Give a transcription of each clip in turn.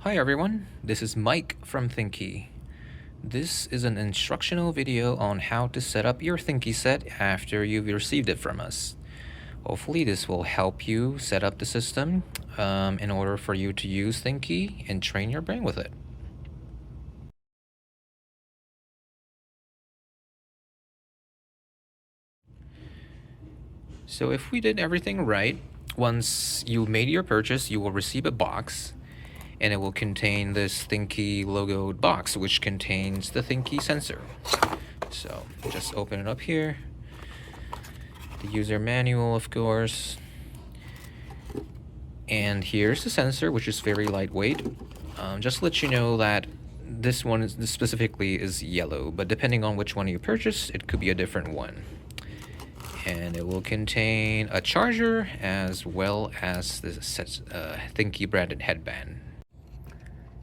Hi everyone, this is Mike from Thinkie. This is an instructional video on how to set up your Thinkie set after you've received it from us. Hopefully this will help you set up the system in order for you to use Thinkie and train your brain with it. So if we did everything right, once you made your purchase, you will receive a box, and it will contain this Thinkie logoed box, which contains the Thinkie sensor. So just open it up here. The user manual, of course. And here's the sensor, which is very lightweight. Just to let you know that this one specifically is yellow, but depending on which one you purchase, it could be a different one. And it will contain a charger as well as the Thinkie branded headband.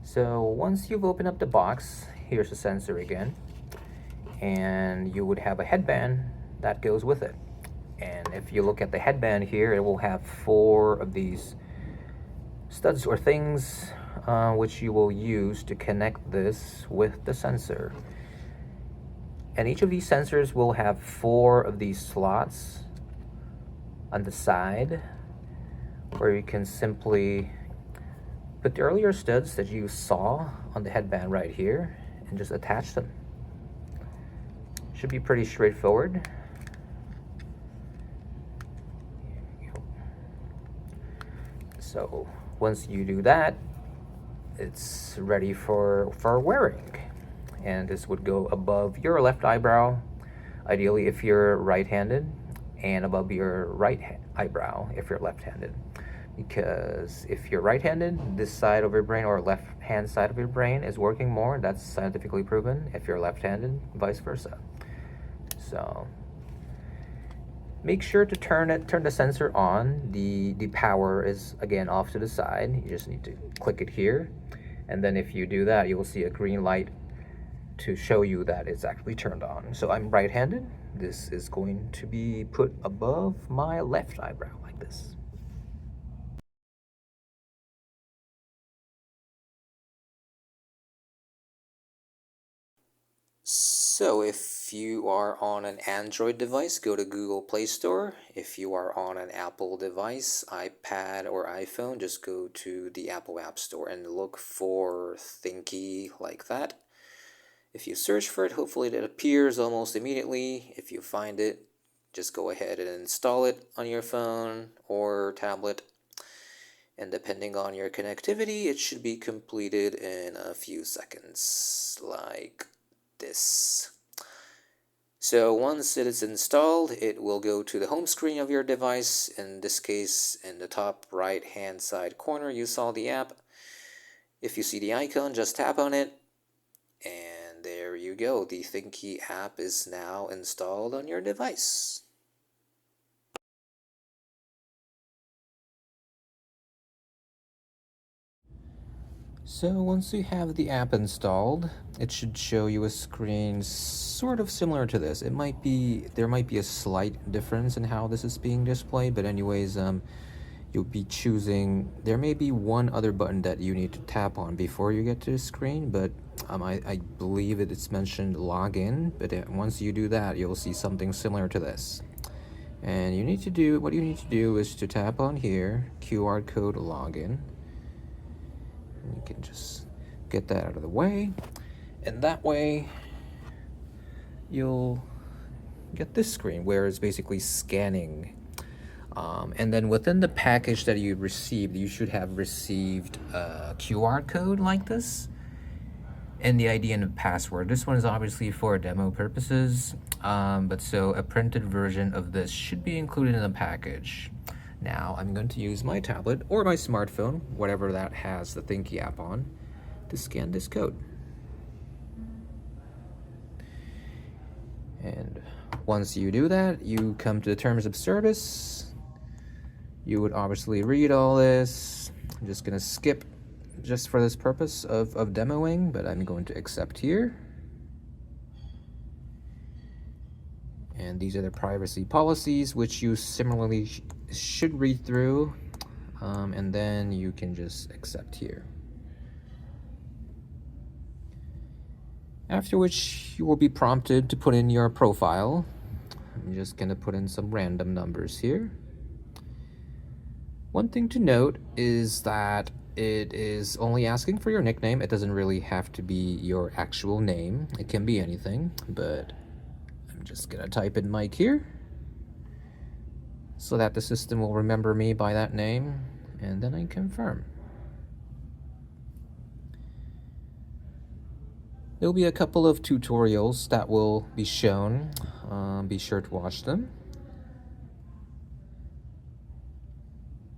So once you've opened up the box, here's the sensor again, and you would have a headband that goes with it. And if you look at the headband here, it will have 4 of these studs or things which you will use to connect this with the sensor. And each of these sensors will have 4 of these slots on the side where you can simply put the earlier studs that you saw on the headband right here and just attach them. Should be pretty straightforward. So once you do that, it's ready for wearing. And this would go above your left eyebrow, ideally if you're right-handed, and above your right eyebrow if you're left-handed. Because if you're right-handed, this side of your brain or left-hand side of your brain is working more. That's scientifically proven. If you're left-handed, vice versa. So make sure to turn the sensor on. The power is again off to the side. You just need to click it here, and then if you do that, you will see a green light to show you that it's actually turned on. So I'm right-handed. This is going to be put above my left eyebrow like this. So if you are on an Android device, go to Google Play Store. If you are on an Apple device, iPad or iPhone, just go to the Apple App Store and look for Thinkie like that. If you search for it, hopefully it appears almost immediately. If you find it, just go ahead and install it on your phone or tablet. And depending on your connectivity, it should be completed in a few seconds, like this. So once it is installed, it will go to the home screen of your device. In this case, in the top right hand side corner, you saw the app. If you see the icon, just tap on it, and there you go. The Thinkie app is now installed on your device. So once you have the app installed, it should show you a screen sort of similar to this. There might be a slight difference in how this is being displayed, but anyways, you'll be choosing, there may be one other button that you need to tap on before you get to the screen, but I believe it's mentioned login, but once you do that, you'll see something similar to this. And what you need to do is to tap on here, QR code login. You can just get that out of the way, and that way you'll get this screen where it's basically scanning. And then within the package that you received, you should have received a QR code like this and the ID and the password. This one is obviously for demo purposes, but so a printed version of this should be included in the package. Now I'm going to use my tablet or my smartphone, whatever that has the Thinkie app on, to scan this code. And once you do that, you come to the terms of service. You would obviously read all this. I'm just going to skip just for this purpose of demoing, but I'm going to accept here. And these are the privacy policies, which you similarly should read through, and then you can just accept here. After which you will be prompted to put in your profile. I'm just gonna put in some random numbers here. One thing to note is that it is only asking for your nickname. It doesn't really have to be your actual name. It can be anything, but I'm just gonna type in Mike here so that the system will remember me by that name, and then I confirm. There'll be a couple of tutorials that will be shown. Be sure to watch them.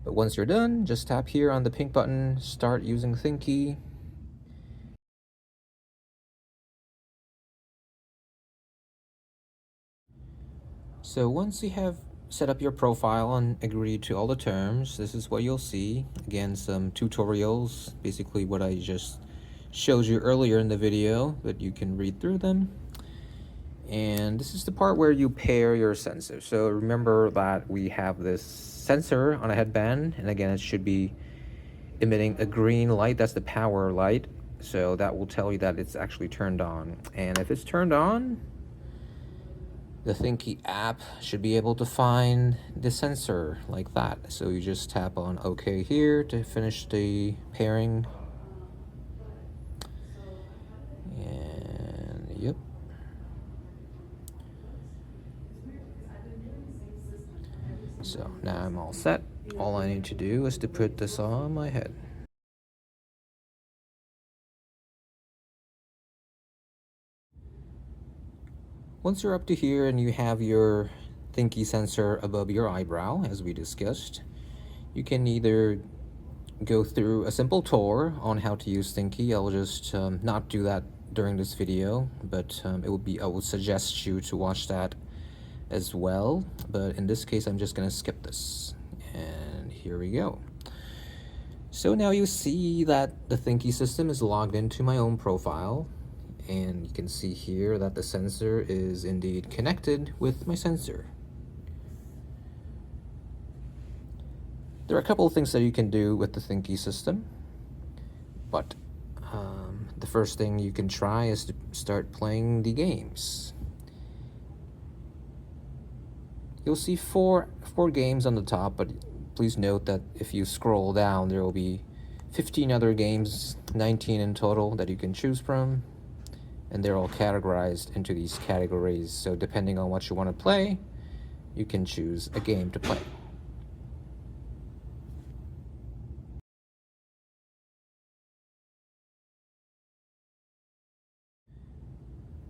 But once you're done, just tap here on the pink button, start using Thinkie. So once you have set up your profile and agreed to all the terms, this is what you'll see. Again, some tutorials, basically what I just showed you earlier in the video, but you can read through them. And this is the part where you pair your sensor. So remember that we have this sensor on a headband, and again, it should be emitting a green light. That's the power light. So that will tell you that it's actually turned on. And if it's turned on, the Thinkie app should be able to find the sensor like that. So you just tap on OK here to finish the pairing. And yep. So now I'm all set. All I need to do is to put this on my head. Once you're up to here and you have your Thinkie sensor above your eyebrow, as we discussed, you can either go through a simple tour on how to use Thinkie. I'll just not do that during this video, but I would suggest you to watch that as well. But in this case, I'm just gonna skip this. And here we go. So now you see that the Thinkie system is logged into my own profile. And you can see here that the sensor is indeed connected with my sensor. There are a couple of things that you can do with the Thinkie system, but the first thing you can try is to start playing the games. You'll see four games on the top, but please note that if you scroll down, there will be 15 other games, 19 in total, that you can choose from. And they're all categorized into these categories. So depending on what you want to play, you can choose a game to play.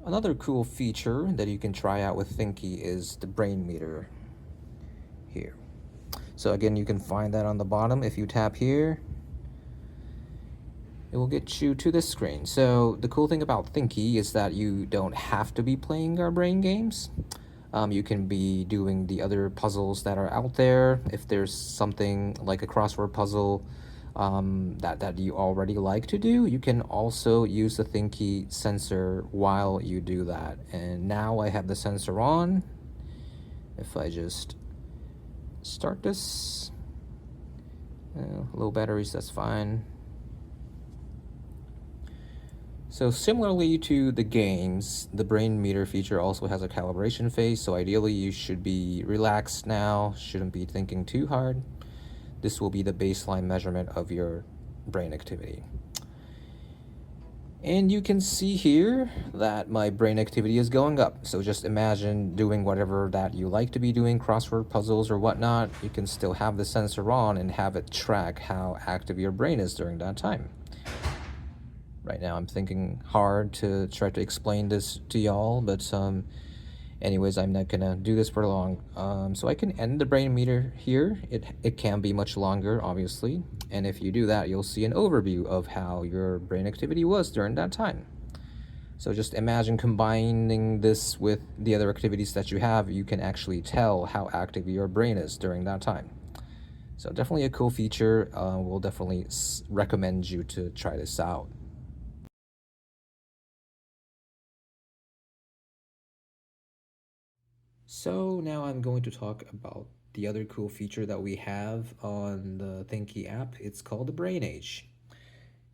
Another cool feature that you can try out with Thinkie is the brain meter here. So again, you can find that on the bottom. If you tap here, it will get you to this screen. So the cool thing about Thinkie is that you don't have to be playing our brain games. You can be doing the other puzzles that are out there. If there's something like a crossword puzzle that you already like to do, you can also use the Thinkie sensor while you do that. And now I have the sensor on. If I just start this, low batteries, that's fine. So similarly to the games, the brain meter feature also has a calibration phase, so ideally you should be relaxed now, shouldn't be thinking too hard. This will be the baseline measurement of your brain activity. And you can see here that my brain activity is going up. So just imagine doing whatever that you like to be doing, crossword puzzles or whatnot. You can still have the sensor on and have it track how active your brain is during that time. Right now I'm thinking hard to try to explain this to y'all, but anyways, I'm not gonna do this for long. So I can end the brain meter here. It can be much longer, obviously, and if you do that, you'll see an overview of how your brain activity was during that time. So just imagine combining this with the other activities that you have. You can actually tell how active your brain is during that time. So definitely a cool feature. We'll definitely recommend you to try this out. So now I'm going to talk about the other cool feature that we have on the Thinkie app. It's called the Brain Age.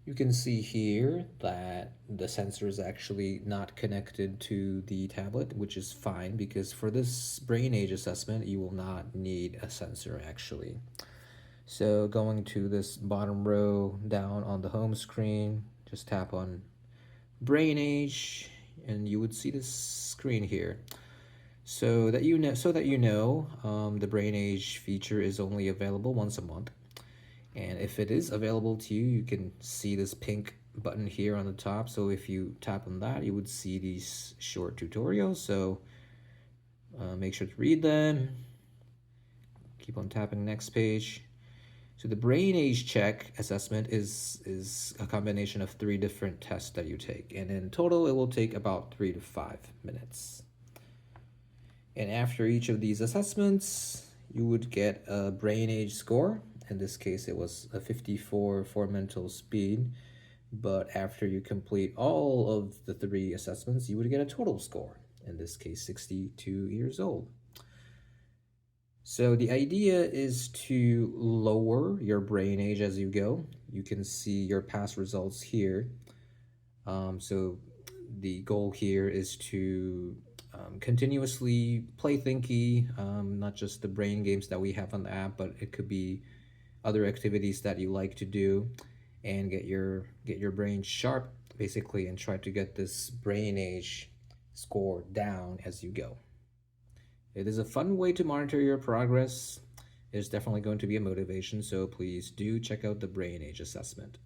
You can see here that the sensor is actually not connected to the tablet, which is fine because for this brain age assessment, you will not need a sensor actually. So going to this bottom row down on the home screen, just tap on brain age and you would see this screen here. So that you know, the brain age feature is only available once a month. And if it is available to you, you can see this pink button here on the top. So if you tap on that, you would see these short tutorials. So make sure to read them. Keep on tapping next page. So the brain age check assessment is a combination of 3 different tests that you take. And in total, it will take about 3 to 5 minutes. And after each of these assessments, you would get a brain age score. In this case, it was a 54 for mental speed. But after you complete all of the 3 assessments, you would get a total score. In this case, 62 years old. So the idea is to lower your brain age as you go. You can see your past results here. So the goal here is to continuously play Thinkie, not just the brain games that we have on the app, but it could be other activities that you like to do, and get your brain sharp basically, and try to get this brain age score down as you go. It is a fun way to monitor your progress. It's definitely going to be a motivation, so please do check out the brain age assessment.